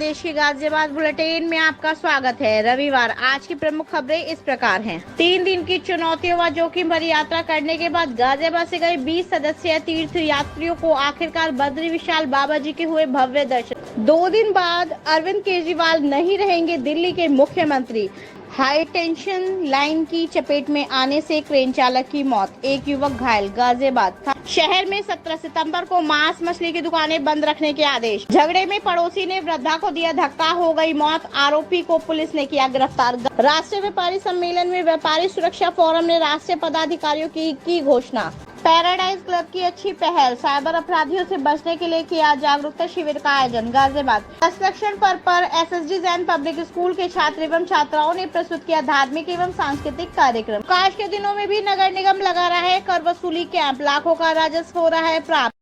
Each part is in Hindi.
देश के गाजियाबाद बुलेटिन में आपका स्वागत है। रविवार आज की प्रमुख खबरें इस प्रकार हैं। 3 दिन की चुनौतियों व जोखिम भरी यात्रा करने के बाद गाजियाबाद से गए 20 सदस्यीय तीर्थ यात्रियों को आखिरकार बद्री विशाल बाबा जी के हुए भव्य दर्शन। 2 दिन बाद अरविंद केजरीवाल नहीं रहेंगे दिल्ली के मुख्यमंत्री। हाई टेंशन लाइन की चपेट में आने से क्रेन चालक की मौत, एक युवक घायल। गाजियाबाद शहर में 17 सितंबर को मांस मछली की दुकानें बंद रखने के आदेश। झगड़े में पड़ोसी ने वृद्धा को दिया धक्का, हो गई मौत। आरोपी को पुलिस ने किया गिरफ्तार। राष्ट्रीय व्यापारी सम्मेलन में व्यापारी सुरक्षा फोरम ने राष्ट्रीय पदाधिकारियों की घोषणा। पैराडाइज क्लब की अच्छी पहल, साइबर अपराधियों से बचने के लिए किया जागरूकता शिविर का आयोजन। गाजियाबाद संरक्षण पर एसएसडी जैन पब्लिक स्कूल के छात्र एवं छात्राओं ने प्रस्तुत किया धार्मिक एवं सांस्कृतिक कार्यक्रम। काश के दिनों में भी नगर निगम लगा रहा है कर वसूली कैंप, लाखों का राजस्व हो रहा है प्राप्त।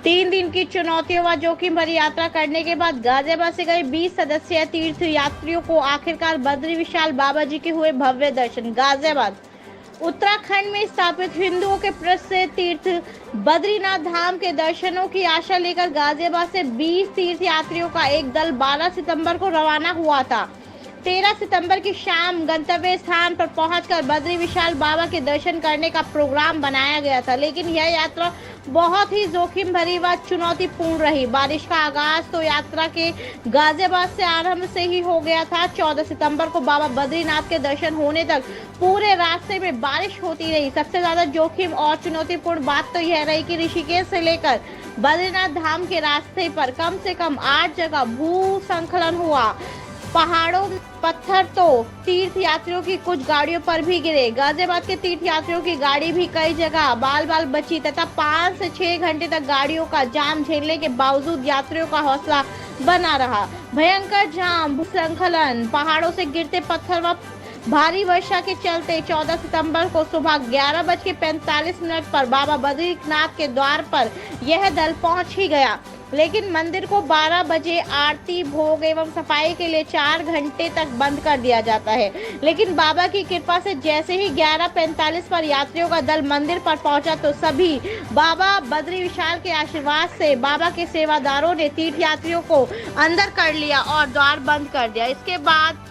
तीन दिन की चुनौतियों व जोखिम भरी यात्रा करने के बाद गाजियाबाद से गए 20 सदस्यीय तीर्थ यात्रियों को आखिरकार बद्री विशाल बाबा जी के हुए भव्य दर्शन। गाजियाबाद उत्तराखंड में स्थापित हिंदुओं के प्रसिद्ध तीर्थ बद्रीनाथ धाम के दर्शनों की आशा लेकर गाजियाबाद से 20 तीर्थ यात्रियों का एक दल 12 सितंबर को रवाना हुआ था। 13 सितंबर की शाम गंतव्य स्थान पर पहुंचकर बद्री विशाल बाबा के दर्शन करने का प्रोग्राम बनाया गया था, लेकिन यह यात्रा बहुत ही जोखिम भरी व चुनौतीपूर्ण रही। बारिश का आगाज तो यात्रा के गाजियाबाद से आरंभ से ही हो गया था। 14 सितंबर को बाबा बद्रीनाथ के दर्शन होने तक पूरे रास्ते में बारिश होती रही। सबसे ज्यादा जोखिम और चुनौतीपूर्ण बात तो यह रही कि ऋषिकेश से लेकर बद्रीनाथ धाम के रास्ते पर कम से कम 8 जगह भूस्खलन हुआ। पहाड़ों पत्थर तो तीर्थ यात्रियों की कुछ गाड़ियों पर भी गिरे। गाजियाबाद के तीर्थ यात्रियों की गाड़ी भी कई जगह बाल बची तथा 5 से 6 घंटे तक गाड़ियों का जाम झेलने के बावजूद यात्रियों का हौसला बना रहा। भयंकर जाम, भूस्खलन, पहाड़ों से गिरते पत्थर व भारी वर्षा के चलते 14 सितंबर को सुबह 11:45 पर बाबा बद्रीनाथ के द्वार पर यह दल पहुंच ही गया, लेकिन मंदिर को 12 बजे आरती, भोग एवं सफाई के लिए 4 घंटे तक बंद कर दिया जाता है। लेकिन बाबा की कृपा से जैसे ही 11:45 पर यात्रियों का दल मंदिर पर पहुंचा तो सभी बाबा बद्री विशाल के आशीर्वाद से बाबा के सेवादारों ने तीर्थ यात्रियों को अंदर कर लिया और द्वार बंद कर दिया। इसके बाद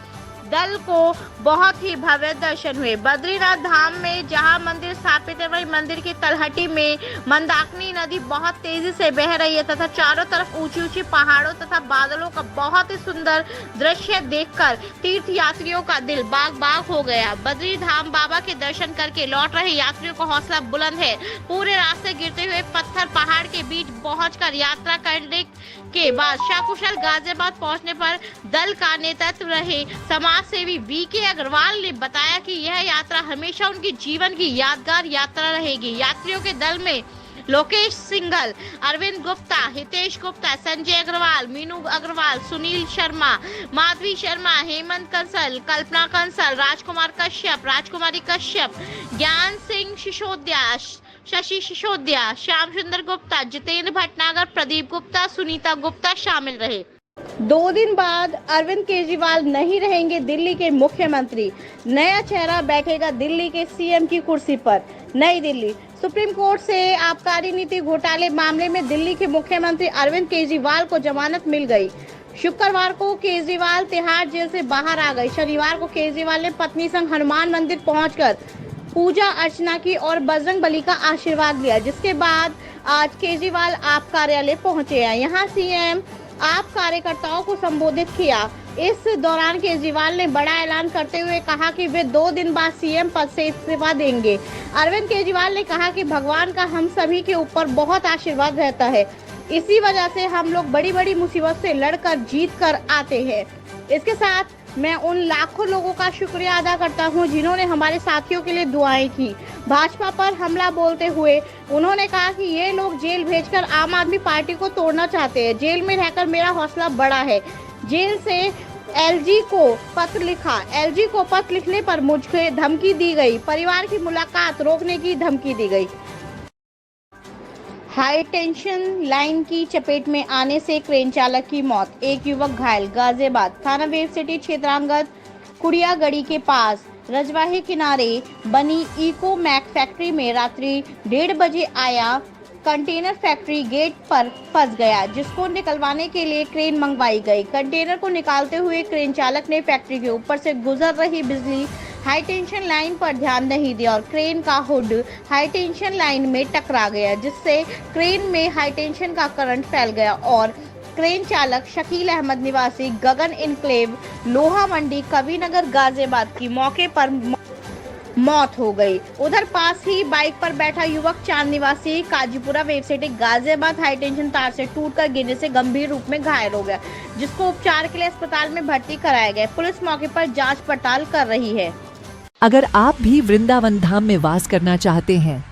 दल को बहुत ही भव्य दर्शन हुए। बद्रीनाथ धाम में जहां मंदिर स्थापित है, वहीं मंदिर की तलहटी में मंदाकिनी नदी बहुत तेजी से बह रही है तथा चारों तरफ ऊंची पहाड़ों तथा बादलों का बहुत ही सुंदर दृश्य देखकर तीर्थ यात्रियों का दिल बाग हो गया। बद्री धाम बाबा के दर्शन करके लौट रहे यात्रियों का हौसला बुलंद है। पूरे रास्ते गिरते हुए पत्थर पहाड़ के बीच पहुंचकर यात्रा करने के बाद सकुशल गाजियाबाद पहुंचने पर दल का नेतृत्व रहे समाज सेवी वीके अग्रवाल ने बताया कि यह यात्रा हमेशा उनकी जीवन की यादगार यात्रा रहेगी। यात्रियों के दल में लोकेश सिंघल, अरविंद गुप्ता, हितेश गुप्ता, संजय अग्रवाल, मीनू अग्रवाल, सुनील शर्मा, माधवी शर्मा, हेमंत कंसल, कल्पना कंसल, राजकुमार कश्यप, राजकुमारी कश्यप, ज्ञान सिंह सिसोदिया, शशि सिसोदिया, श्याम सुंदर गुप्ता, जितेंद्र भटनागर, प्रदीप गुप्ता, सुनीता गुप्ता शामिल रहे। 2 दिन बाद अरविंद केजरीवाल नहीं रहेंगे दिल्ली के मुख्यमंत्री। नया चेहरा बैठेगा दिल्ली के सीएम की कुर्सी पर। नई दिल्ली सुप्रीम कोर्ट से आबकारी नीति घोटाले मामले में दिल्ली के मुख्यमंत्री अरविंद केजरीवाल को जमानत मिल गई। शुक्रवार को केजरीवाल तिहाड़ जेल से बाहर आ गए। शनिवार को केजरीवाल ने पत्नी संग हनुमान मंदिर पहुंचकर पूजा अर्चना की और बजरंग बली का आशीर्वाद लिया, जिसके बाद आज केजरीवाल आप कार्यालय पहुंचे हैं। यहाँ सीएम आप कार्यकर्ताओं को संबोधित किया। इस दौरान केजरीवाल ने बड़ा ऐलान करते हुए कहा कि वे 2 दिन बाद सीएम पद से इस्तीफा देंगे। अरविंद केजरीवाल ने कहा कि भगवान का हम सभी के ऊपर बहुत आशीर्वाद रहता है, इसी वजह से हम लोग बड़ी मुसीबत से लड़कर जीत कर आते हैं। इसके साथ मैं उन लाखों लोगों का शुक्रिया अदा करता हूं जिन्होंने हमारे साथियों के लिए दुआएं की। भाजपा पर हमला बोलते हुए उन्होंने कहा कि ये लोग जेल भेजकर आम आदमी पार्टी को तोड़ना चाहते हैं। जेल में रहकर मेरा हौसला बढ़ा है। जेल से एलजी को पत्र लिखा। एलजी को पत्र लिखने पर मुझे धमकी दी गई। परिवार की मुलाकात रोकने की धमकी दी गई। हाई टेंशन लाइन की चपेट में आने से क्रेन चालक की मौत, एक युवक घायल। गाजियाबाद थाना वेब सिटी क्षेत्रांगत कुड़ियागढ़ी के पास रजवाही किनारे बनी इको मैक फैक्ट्री में रात्रि 1:30 बजे आया कंटेनर फैक्ट्री गेट पर फंस गया, जिसको निकलवाने के लिए क्रेन मंगवाई गई। कंटेनर को निकालते हुए क्रेन चालक ने फैक्ट्री के ऊपर से गुजर रही बिजली हाई टेंशन लाइन पर ध्यान नहीं दिया और क्रेन का हुड हाई टेंशन लाइन में टकरा गया, जिससे क्रेन में हाई टेंशन का करंट फैल गया और क्रेन चालक शकील अहमद निवासी गगन इनक्लेव लोहा मंडी कविनगर गाजियाबाद की मौके पर मौत हो गई। उधर पास ही बाइक पर बैठा युवक चांद निवासी काजीपुरा वेबसिटी गाजियाबाद हाई टेंशन तार से टूटकर गिरने से गंभीर रूप में घायल हो गया, जिसको उपचार के लिए अस्पताल में भर्ती कराया गया। पुलिस मौके पर जांच पड़ताल कर रही है। अगर आप भी वृंदावन धाम में वास करना चाहते हैं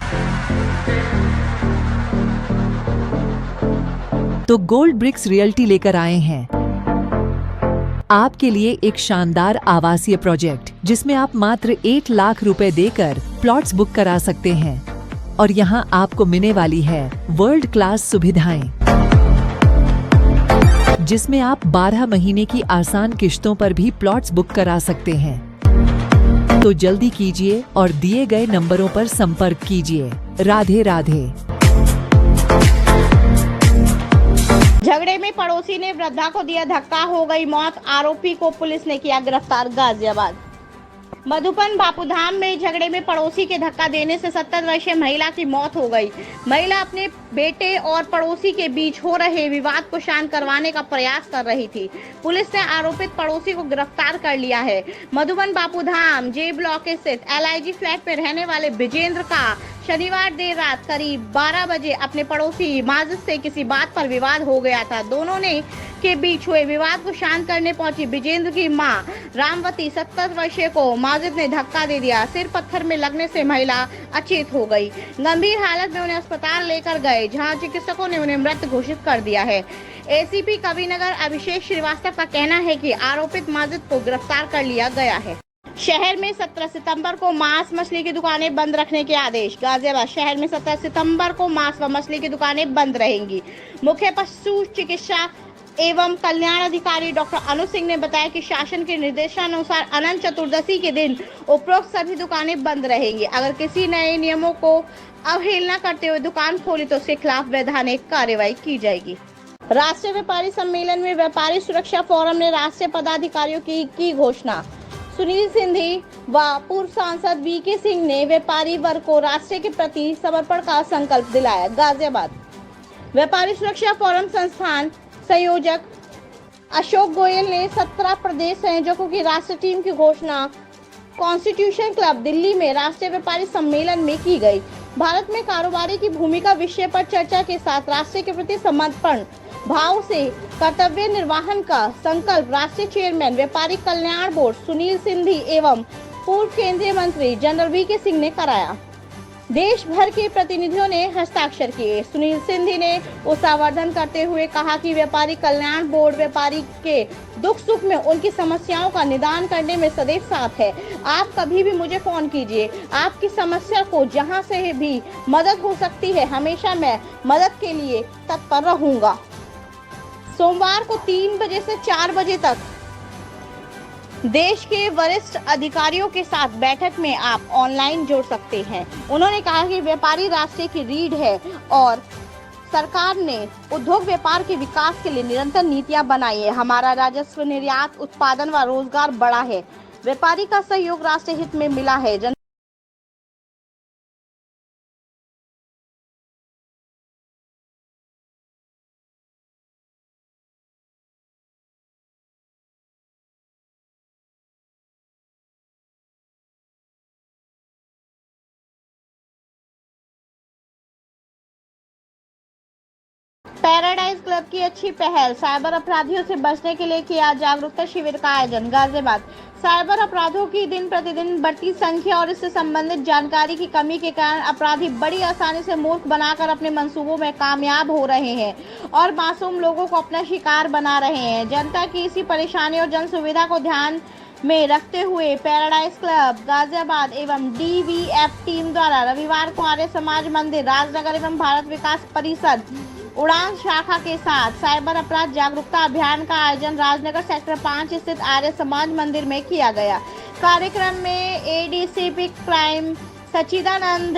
तो गोल्ड ब्रिक्स रियल्टी लेकर आए हैं आपके लिए एक शानदार आवासीय प्रोजेक्ट, जिसमें आप मात्र 1 लाख रुपए देकर प्लॉट्स बुक करा सकते हैं और यहां आपको मिलने वाली है वर्ल्ड क्लास सुविधाएं, जिसमें आप 12 महीने की आसान किश्तों पर भी प्लॉट्स बुक करा सकते हैं। तो जल्दी कीजिए और दिए गए नंबरों पर संपर्क कीजिए। राधे राधे। झगड़े में पड़ोसी ने वृद्धा को दिया धक्का, हो गई मौत, आरोपी को पुलिस ने किया गिरफ्तार। गाजियाबाद मधुबन बापूधाम में झगड़े में पड़ोसी के धक्का देने से 70 वर्षीय महिला की मौत हो गई। महिला अपने बेटे और पड़ोसी के बीच हो रहे विवाद को शांत करवाने का प्रयास कर रही थी। पुलिस ने आरोपित पड़ोसी को गिरफ्तार कर लिया है। मधुबन बापूधाम जे ब्लॉक स्थित LIG फ्लैट में रहने वाले विजेंद्र का शनिवार देर रात करीब 12 बजे अपने पड़ोसी माजिद से किसी बात पर विवाद हो गया था। दोनों ने के बीच हुए विवाद को शांत करने पहुंची विजेंद्र की मां रामवती 70 वर्षीय को माजिद ने धक्का दे दिया। सिर पत्थर में लगने से महिला अचेत हो गई। गंभीर हालत में उन्हें अस्पताल लेकर गए, जहां चिकित्सकों ने उन्हें मृत घोषित कर दिया है। ACP कविनगर अभिषेक श्रीवास्तव का कहना है कि आरोपित माजिद को गिरफ्तार कर लिया गया है। शहर में 17 सितंबर को मांस मछली की दुकानें बंद रखने के आदेश। गाजियाबाद शहर में 17 सितंबर को मांस व मछली की दुकानें बंद रहेंगी। मुख्य पशु चिकित्सा एवं कल्याण अधिकारी डॉक्टर अनु सिंह ने बताया कि शासन के निर्देशानुसार अनंत चतुर्दशी के दिन उपरोक्त सभी दुकानें बंद रहेंगी। अगर किसी नए नियमों को अवहेलना करते हुए दुकान खोली तो उसके खिलाफ वैधानिक कार्रवाई की जाएगी। राष्ट्रीय व्यापारी सम्मेलन में व्यापारी सुरक्षा फोरम ने राष्ट्रीय पदाधिकारियों की घोषणा। सुनील सिंधी व पूर्व सांसद VK सिंह ने व्यापारी वर्ग को राष्ट्र के प्रति समर्पण का संकल्प दिलाया। गाजियाबाद व्यापारी सुरक्षा फोरम संस्थान संयोजक अशोक गोयल ने 17 प्रदेश संयोजकों की राष्ट्रीय टीम की घोषणा कॉन्स्टिट्यूशन क्लब दिल्ली में राष्ट्रीय व्यापारी सम्मेलन में की गई। भारत में कारोबारी की भूमिका विषय पर चर्चा के साथ राष्ट्र के प्रति समर्पण भाव से कर्तव्य निर्वहन का संकल्प राष्ट्रीय चेयरमैन व्यापारी कल्याण बोर्ड सुनील सिंधी एवं पूर्व केंद्रीय मंत्री जनरल VK सिंह ने कराया। देश भर के प्रतिनिधियों ने हस्ताक्षर किए। सुनील सिंधी ने उत्साहवर्धन करते हुए कहा कि व्यापारी कल्याण बोर्ड व्यापारी के दुख सुख में उनकी समस्याओं का निदान करने में सदैव साथ है। आप कभी भी मुझे फोन कीजिए, आपकी समस्या को जहां से भी मदद हो सकती है हमेशा मैं मदद के लिए तत्पर रहूंगा। सोमवार को 3 बजे से 4 बजे तक देश के वरिष्ठ अधिकारियों के साथ बैठक में आप ऑनलाइन जुड़ सकते हैं। उन्होंने कहा कि व्यापारी राष्ट्र की रीढ़ है और सरकार ने उद्योग व्यापार के विकास के लिए निरंतर नीतियां बनाई है। हमारा राजस्व, निर्यात, उत्पादन व रोजगार बढ़ा है। व्यापारी का सहयोग राष्ट्र हित में मिला है। पैराडाइज क्लब की अच्छी पहल, साइबर अपराधियों से बचने के लिए किया जागरूकता शिविर का आयोजन। गाजियाबाद साइबर अपराधों की दिन प्रतिदिन बढ़ती संख्या और इससे संबंधित जानकारी की कमी के कारण अपराधी बड़ी आसानी से मूर्ख बनाकर अपने मंसूबों में कामयाब हो रहे हैं और मासूम लोगों को अपना शिकार बना रहे हैं। जनता की इसी परेशानी और जन सुविधा को ध्यान में रखते हुए पैराडाइज क्लब गाजियाबाद एवं DVF टीम द्वारा रविवार को आर्य समाज मंदिर राजनगर एवं भारत विकास परिषद उड़ान शाखा के साथ साइबर अपराध जागरूकता अभियान का आयोजन राजनगर सेक्टर 5 स्थित आर्य समाज मंदिर में किया गया। कार्यक्रम में एडीसीपी क्राइम सचिदानंद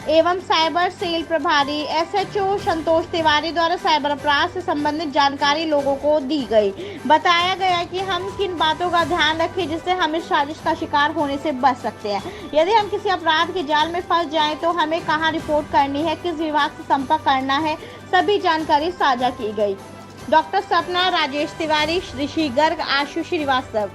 एवं साइबर सेल प्रभारी एसएचओ संतोष तिवारी द्वारा साइबर अपराध से संबंधित जानकारी लोगों को दी गई। बताया गया कि हम किन बातों का ध्यान रखें जिससे हम इस साजिश का शिकार होने से बच सकते हैं। यदि हम किसी अपराध के जाल में फंस जाएं तो हमें कहां रिपोर्ट करनी है, किस विभाग से संपर्क करना है, सभी जानकारी साझा की गई। डॉक्टर सपना, राजेश तिवारी, ऋषि गर्ग, आशु श्रीवास्तव,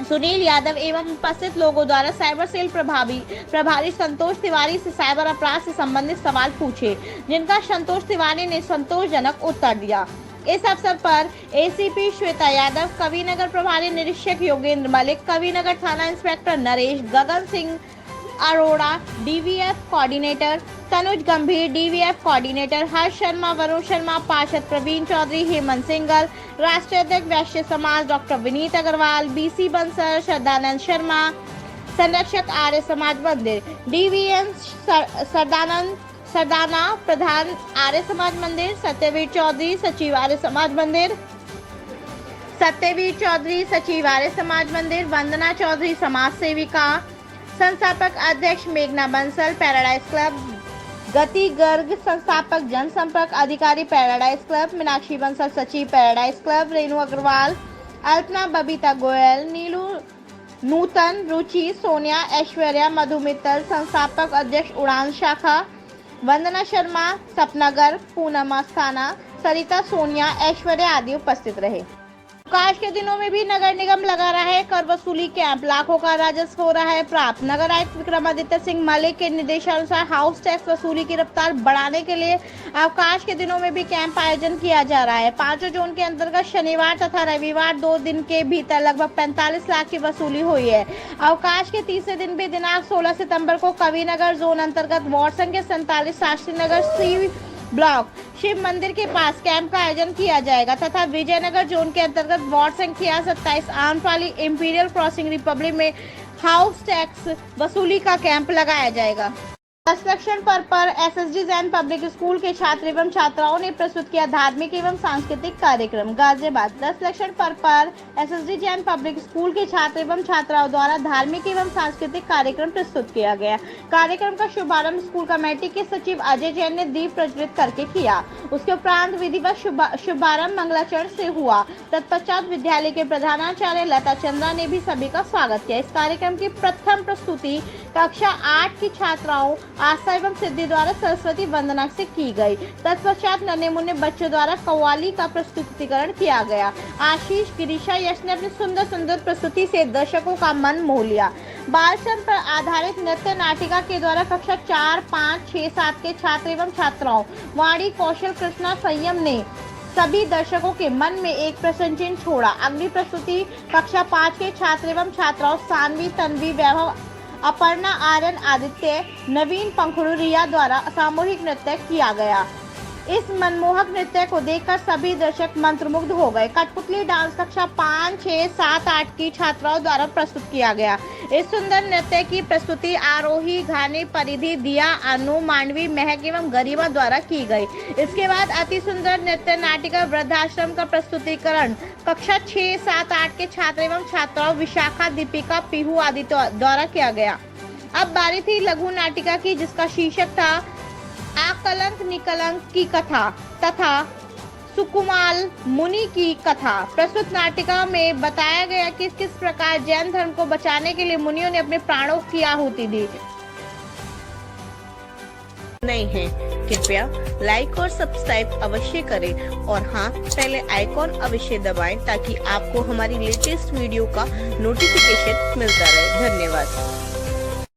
सुनील यादव एवं उपस्थित लोगों द्वारा साइबर सेल प्रभारी संतोष तिवारी से साइबर अपराध से संबंधित सवाल पूछे, जिनका संतोष तिवारी ने संतोषजनक उत्तर दिया। इस अवसर पर एसीपी श्वेता यादव, कविनगर प्रभारी निरीक्षक योगेंद्र मलिक, कविनगर थाना inspector Naresh, Gagan Singh Arora, DVF coordinator Tanuj गंभीर, डीवीएफ कोऑर्डिनेटर हर्ष शर्मा, वरुण शर्मा, पार्षद प्रवीण चौधरी, हेमंत सिंगल, राष्ट्रीय अध्यक्ष वैश्य समाज डॉक्टर विनीत अग्रवाल, बीसी बंसल, श्रद्धानंद शर्मा, संरक्षक आर्य समाज मंदिर, डीवीएम सरदाना, प्रधान आर्य समाज मंदिर, सत्यवीर चौधरी, सचिव आर्य समाज मंदिर, वंदना चौधरी, समाज सेविका, संस्थापक अध्यक्ष मेघना बंसल, पैराडाइज क्लब, गति गर्ग, संस्थापक जनसंपर्क अधिकारी पैराडाइज क्लब, मीनाक्षी बंसल, सचिव पैराडाइज क्लब, रेणु अग्रवाल, अल्पना, बबीता गोयल, नीलू, नूतन, रुचि, सोनिया, ऐश्वर्या, मधु मित्तल, संस्थापक अध्यक्ष उड़ान शाखा, वंदना शर्मा, सपना गर्ग, पूनम अस्थाना, सरिता, सोनिया, ऐश्वर्या आदि उपस्थित रहे। अवकाश के दिनों में भी नगर निगम लगा रहा है कर वसूली कैंप, लाखों का राजस्व हो रहा है प्राप्त। नगर आयुक्त विक्रमादित्य सिंह मलिक के निर्देशानुसार हाउस टैक्स वसूली की रफ्तार बढ़ाने के लिए अवकाश के दिनों में भी कैंप आयोजन किया जा रहा है। 5 जोन के अंतर्गत शनिवार तथा रविवार 2 दिन के भीतर लगभग 45 लाख की वसूली हुई है। अवकाश के तीसरे दिन भी दिनांक 16 सितम्बर को कविनगर जोन अंतर्गत वार्ड संख्या 47 शास्त्री नगर सी ब्लॉक शिव मंदिर के पास कैंप का आयोजन किया जाएगा तथा विजयनगर जोन के अंतर्गत वार्ड संख्या 27 आमपाली इंपीरियल क्रॉसिंग रिपब्लिक में हाउस टैक्स वसूली का कैंप लगाया जाएगा। 10 लक्षण पर एसएसडी जैन पब्लिक स्कूल के छात्र एवं छात्राओं ने प्रस्तुत किया धार्मिक एवं सांस्कृतिक कार्यक्रम। गाजियाबाद 10 लक्षण पर एसएसडी जैन पब्लिक स्कूल के छात्र एवं छात्राओं द्वारा धार्मिक एवं सांस्कृतिक कार्यक्रम प्रस्तुत किया गया। कार्यक्रम का शुभारंभ स्कूल कमेटी के सचिव अजय जैन ने दीप प्रज्वलित करके किया। उसके उपरांत विधिवत शुभारंभ मंगलाचरण से हुआ। तत्पश्चात विद्यालय के प्रधानाचार्य लता चंद्रा ने भी सभी का स्वागत किया। इस कार्यक्रम की प्रथम प्रस्तुति कक्षा 8 की छात्राओं आस्था एवं सिद्धि द्वारा सरस्वती वंदना से की गई। तत्पश्चात नन्हे मुन्ने बच्चों द्वारा कव्वाली का प्रस्तुतिकरण किया गया। आशीष, गिरीशा, यश ने अपनी सुंदर प्रस्तुति से दर्शकों का मन मोह लिया। बालश्रम पर आधारित नृत्य नाटिका के द्वारा कक्षा 4, 5, 6, 7 के छात्र एवं छात्राओं वाणी, कौशल, कृष्णा, संयम ने सभी दर्शकों के मन में एक प्रश्न चिन्ह छोड़ा। अगली प्रस्तुति कक्षा 5 के छात्र एवं छात्राओं सानवी, तन्वी, वैभव, अपर्णा, आर्यन, आदित्य, नवीन, पंखुड़ू, रिया द्वारा सामूहिक नृत्य किया गया। इस मनमोहक नृत्य को देखकर सभी दर्शक मंत्रमुग्ध हो गए। कठपुतली डांस कक्षा 5, 6, 7, 8 की छात्राओं द्वारा प्रस्तुत किया गया। इस सुंदर नृत्य की प्रस्तुति आरोही, घानी, परिधि, दिया, अनु, मांडवी, महक एवं गरिमा द्वारा की गई। इसके बाद अति सुंदर नृत्य नाटिका वृद्धाश्रम का प्रस्तुतिकरण कक्षा 6, 7, 8 के छात्र एवं छात्राओं विशाखा, दीपिका, पीहू आदि द्वारा किया गया। अब बारी थी लघु नाटिका की, जिसका शीर्षक था आकलंक निकलंक की कथा तथा सुकुमाल मुनि की कथा। प्रस्तुत नाटिका में बताया गया कि किस प्रकार जैन धर्म को बचाने के लिए मुनियों ने अपने प्राणों की आहुति दी। नहीं है कृपया लाइक और सब्सक्राइब अवश्य करें और हाँ, पहले आइकॉन अवश्य दबाएं ताकि आपको हमारी लेटेस्ट वीडियो का नोटिफिकेशन मिलता रहे। धन्यवाद।